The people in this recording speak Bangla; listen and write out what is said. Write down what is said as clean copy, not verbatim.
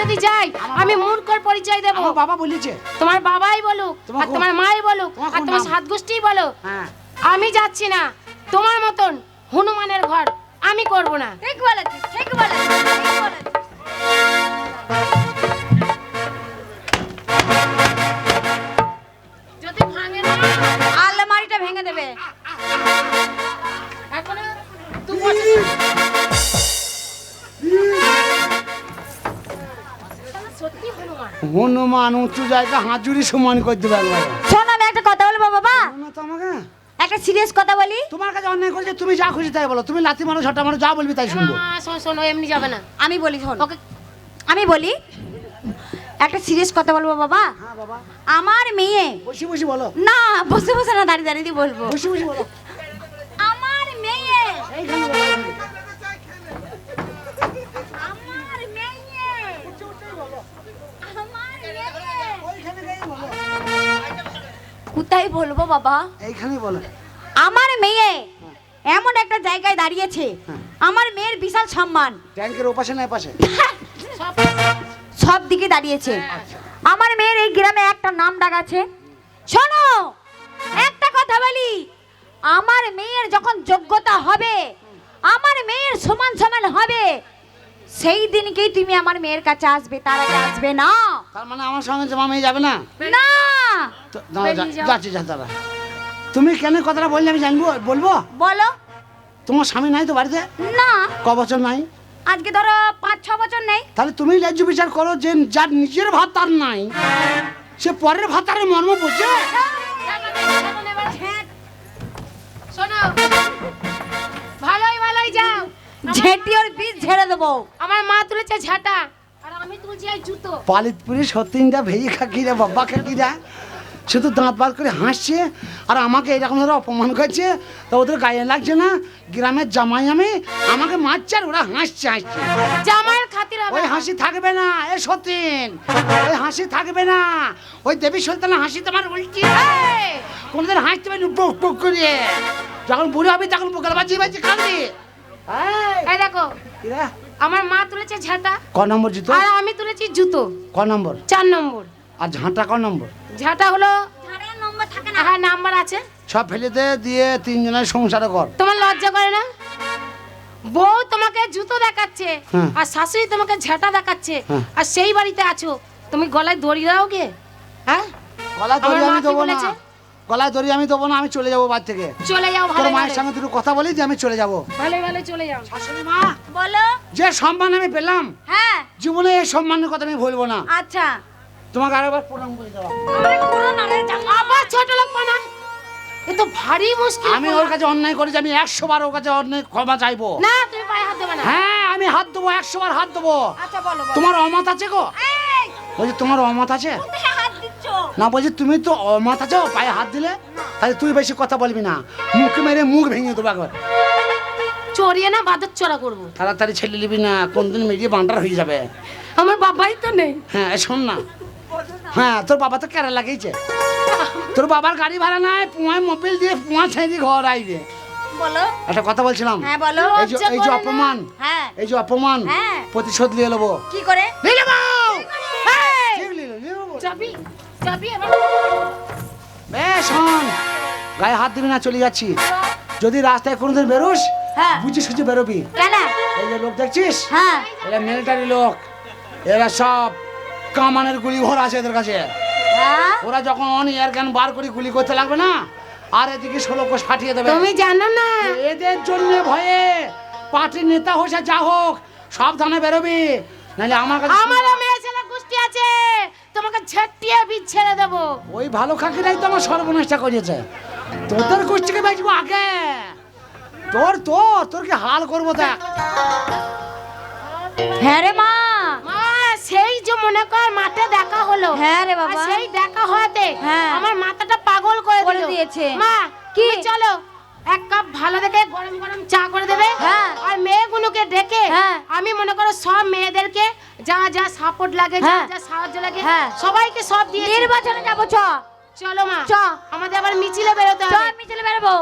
যদি যাই আমি মূর্খর পরিচয় দেব। আমার বাবা বলেছে। তোমার বাবাই বলুক আর তোমার মাই বলুক আর তোমার সাত গোষ্ঠীই বলো, আমি যাচ্ছি না। তোমার মতন হনুমানের ঘর আমি করব না। ঠিক বলেছিস, ঠিক বলেছিস, ঠিক বলেছিস। যদি ভাঙে না আলমারিটা ভেঙে দেবে। এখনো 2 বছর সত্যি হনুমান। হনুমান উঁচু জায়গা হাজুরি সমান করে দেবে একবার। শোন, আমি একটা কথা বলবো বাবা, না তো আমাকে একটা সিরিয়াস কথা বলি। তোমার কাছে অন্যায় করেছে, তুমি যা খুশি তাই বলো। তুমি লাথি মারো, ঝাঁটা মারো, যা বলবি তাই শুনবো। শোনো, এমনি যাবে না। আমি বলি, শোন, ওকে আমি বলি, একটা সিরিয়াস কথা বলবো বাবা। হ্যাঁ বাবা, আমার মেয়ে, বসে বসে বলো। না বসে বসে না, দাঁড়িয়ে দাঁড়িয়ে বলবো। বসে বসে বলো। আমার মেয়ে, এইখানে বলো। আমার মেয়ে, আমার মেয়ে। ওইখানে গিয়ে বলো। কোথায় বলবো বাবা? এইখানে বলো। আমার মেয়ে এমন একটা জায়গায় দাঁড়িয়েছে, আমার মেয়ের বিশাল সম্মান। ট্যাঙ্কের ওপাশে না এপাশে? সব দিকে দাঁড়িয়েছে। আমার মেয়ের এই গ্রামে একটা নাম ডাক আছে। শোনো, একটা কথা বলি, আমার মেয়ের যখন যোগ্যতা হবে, আমার মেয়ের সমান সমান হবে, সেই দিনকেই তুমি আমার মেয়ের কাছে আসবে, তার আগে আসবে না। তার মানে আমার সঙ্গে জমা মেয়ে যাবে না? না। তো দাঁড়া, যাচ্ছি যা দাঁড়া। তুমি কেন কথাটা বললে আমি জানবো, বলবো? বলো। তোমার স্বামী নাই তো বাড়িতে? না, ক বছর নাই? আজকে ধরো 5-6 বছর নেই। তাহলে তুমি ন্যায্য বিচার করো যে যার নিজের ভাত তার নাই, সে পরের ভাতারের মর্ম বোঝে? শোনো, ভালোই যাও। ঝেঁটি ওর বীজ ঝেড়ে দেবো। আমার মা তুলেছে ঝাঁটা আর আমি তুলছি এই জুতো। পালিতপুরে সত্যিনটা ভেয়ে খাকিরা বাবা খাকিরা শুধু দাঁত বার করে হাসছে আর আমাকে এরকম ধরে অপমান করছে। তা ওদের গায়ে লাগছে না? গ্রামের জামাই আমি, আমাকে মারছে আর ওরা হাসছে। জামাইয়ের খাতির হবে ওই হাসি থাকবে না এ সতীন, ওই হাসি থাকবে না। ওই দেবী সুলতানের হাসি তোমার উল্টি কোনদিন হাসতে পারি বুক বুক করিয়ে। যখন বুড়ো হবে তখন বুকের বাজিয়ে বাজিয়ে কাঁদবি। এই দেখো, কিরা আমার মা তুলেছে ঝাঁটা ক নম্বর জুতো? আর আমি তুলেছি জুতো। ক নম্বর? 4 নম্বর। আর ঝাঁটা ক নম্বর? ঝাঁটা হলো ঝাড়ের নম্বর থাকে না। হ্যাঁ, নাম্বার আছে। সব ফেলে দে, দিয়ে তিনজনের সংসার কর। তোমার লজ্জা করে না? বউ তোমাকে জুতো দেখাচ্ছে হ্যাঁ। আর শাশুড়ি তোমাকে ঝাঁটা দেখাচ্ছে, হ্যাঁ। আর সেই বাড়িতে আছো, তুমি গলায় দড়ি দাও গে? হ্যাঁ, গলায় দড়ি আমার মা আমি কি দেবো না, বলেছে? গলায় দড়ি আমি দেবো না। আমি চলে যাবো বাড়ি থেকে। চলে যাও। তোর ভালো মায়ের সঙ্গে দুটো কথা বলি যে আমি চলে যাবো। ভালো চলে যাও। শাশুড়ি মা, বলো। যে সম্মান আমি পেলাম হ্যাঁ, জীবনে এই সম্মানের কথা আমি ভুলবো না। আচ্ছা। তোমাকে আরেকবার প্রণাম করে দেওয়া। আবার ছোট লোক বানা, এ তো ভারী মুশকিল। আমি ওর কাছে অন্যায় করেছি, আমি 100 বার ওর কাছে অন্যায় ক্ষমা চাইবো। না, তুমি পায়ে হাত দেবে না। হ্যাঁ, আমি হাত দেবো, 100 বার হাত দেবো। আচ্ছা বলো। তোমার অমত আছে গো? এই, বলছি তোমার অমত আছে? কোথায় হাত দিচ্ছ? না, বলছি তুমি তো অমত আছো পায়ে হাত দিলে? তাহলে তুই বেশি কথা বলবি না, মুখ মেরে মুখ ভেঙে দেবো একবার। চড়িয়ে না বাদর চড়া করবো। তাড়াতাড়ি ছেলে নিবি না, কোনদিন মেরিয়ে বান্ডার হয়ে যাবে। আমার বাবাই তো নেই। হ্যাঁ, শোন না, হ্যাঁ তোর বাবা তো কেরা লাগিয়েছে। তোর বাবার গাড়ি ভাড়া নাই, পুয়ায় মোবিল দিয়ে পুয়া ছেড়ে দিয়ে ঘর আইবে। বলো। একটা কথা বলছিলাম। হ্যাঁ বলো। এই যে অপমান, হ্যাঁ। এই যে অপমান হ্যাঁ। প্রতিশোধ নিয়ে নেবো। কি করে? নিয়ে নেবো। এই, ঠিক নিয়ে নেবো। যাবি যাবি এবার। বেশ, শোন, গায়ে হাত দিবি না, চলে যাচ্ছি। যদি রাস্তায় কোনোদিন বেরোস, হ্যাঁ। বুঝে সুঝে বেরোবি। কেন? এই যে লোক দেখছিস, হ্যাঁ। এরা মিলিটারি লোক, এরা সব কামানের গুলি ভরা আছে এদের কাছে। হ্যাঁ। ওরা যখন অন এয়ার গান বার করে গুলি করতে লাগবে না, আর এদিকে 16 কোষ ফাটিয়ে দেবে। তুমি জানো না, এদের জন্য ভয়ে পার্টির নেতা হোক আর যা হোক সাবধানে বেরোবি, নাহলে আমার কাছে আমারও মেয়ে ছেলে গোষ্ঠী আছে, তোমাকে ঝাঁটিয়ে বীজ ছেড়ে দেবো। ওই ভালো খাকিরাই তো আমার সর্বনাশটা করেছে। তোদের গোষ্ঠীকে বেচবো আগে, তোর কি হাল করবো দেখ। হ্যাঁ রে মা। মা, সেই যে মনে কর মাঠে দেখা হলো। হ্যাঁ রে বাবা। আর সেই দেখা হতে হ্যাঁ। আমার মাথাটা পাগল করে দিয়েছে। মা, কি? তুমি চলো, 1 কাপ ভালো দেখে গরম গরম চা করে দেবে। হ্যাঁ। আর মেয়েগুলোকে ডেকে হ্যাঁ। আমি মনে করো সব মেয়েদেরকে যা যা সাপোর্ট লাগে, যা হ্যাঁ। যা সাহায্য লাগে, হ্যাঁ। সবাইকে সব দিয়ে নির্বাচনে যাবো। চলো মা, চ। আমাদের আবার মিছিলে বেরোতে চ, হবে। মিছিলে বেরোবো।